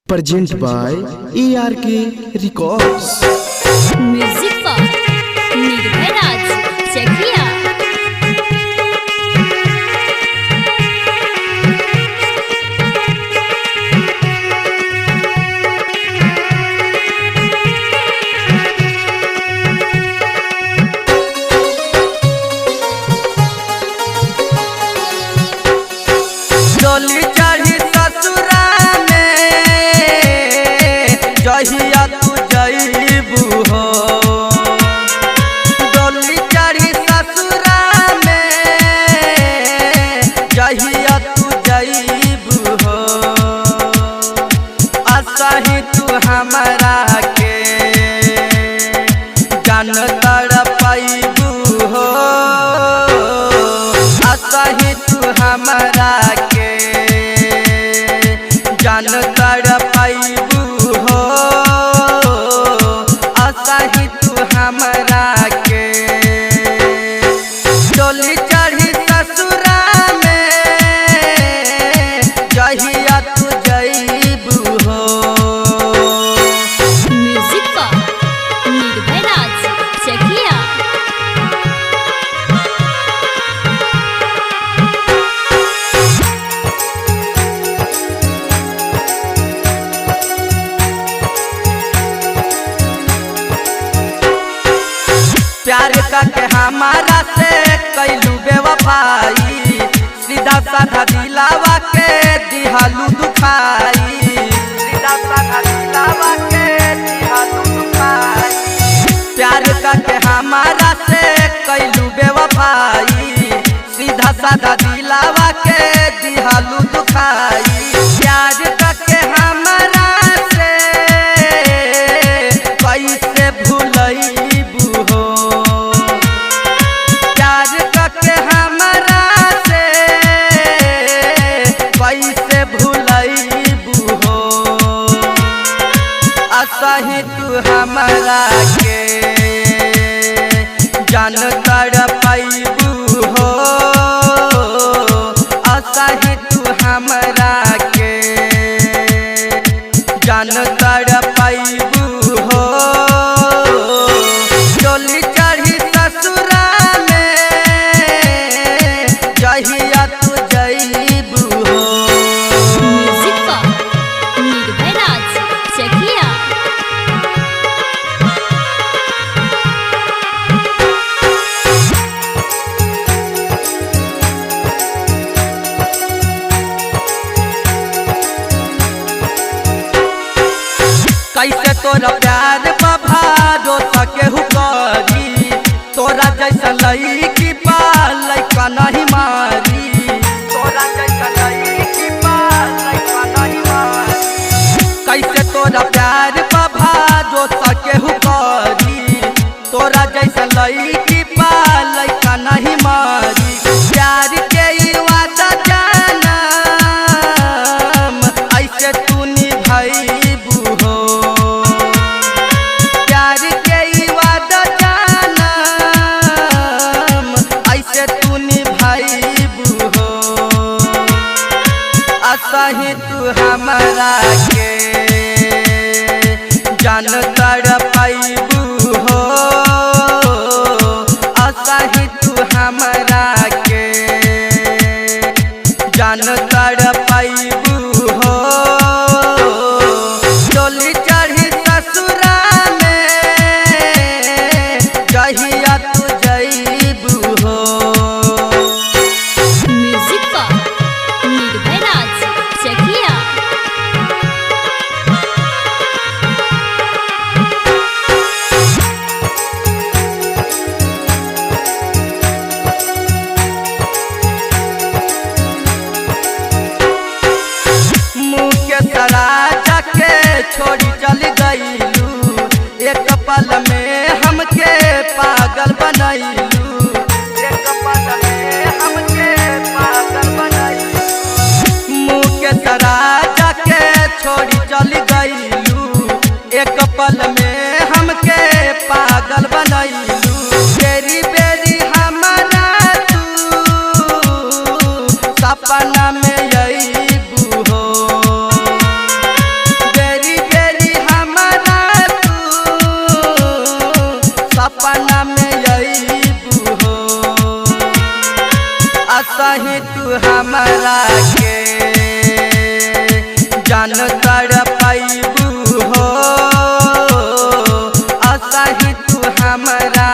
Present by ARK Records. Music पर निर्भय राज चकिया। डोली चढ़ी ससुरा में जहिया तू जईबू हो। डोली चढ़ी ससुरा में जहिया तू जईबू हो। असही तू हमरा के जान तड़पईबू हो। असही तू हमरा के जान तड़पईबू हो। असही तू हमरा के डोली चढ़ी ससुरा में जहिया तू जईबू हो। म्यूजिक पर निर्भय राज चकिया। प्यार करके हमारा से कैलू बेवफाई। सीधा साधा दिलावा के दिहालू दुखाई। सीधा साधा दिलावा के दिहालू दुखाई। प्यार करके हमारा से कैलू बेवफाई। सीधा साधा दिलावा के दिहालू दुखाई। प्यार करके हमारा से कैसे भूलईबू हो। प्यार करके हमरा से कैसे भूलईबू हो। असही तू हमरा के जान तड़पईबू हो। असही तू हमरा के जान तड़पईबू हो। डोली चढ़ी ससुरा में जहिया तू जईबू हो। म्यूजिक पर निर्भय राज चकिया। कैसे तोरा प्यार बभारो सकेहू करी। तोरा जैसा लईकी लइका नहीं मारी। तोरा जैसा लईकी लइका नहीं मारी। कैसे तोरा प्यार बभारो सकेहू करी। तोरा जैसा लईकी लइका नहीं मारी। प्यार के ई वादा जानम ऐसे तू निभाईबू हो। प्यार के ई वादा जानम ऐसे तू निभाईबू हो। असही तू हमरा के जान तड़पईबू हो। असही तू हमरा के जान तड़पईबू हो। डोली चढ़ी ससुरा में जहिया तू जईबू हो। म्यूजिक पर निर्भय राज चकिया। असही तू हमरा के जान तड़पाइबू हो, असही तू हमरा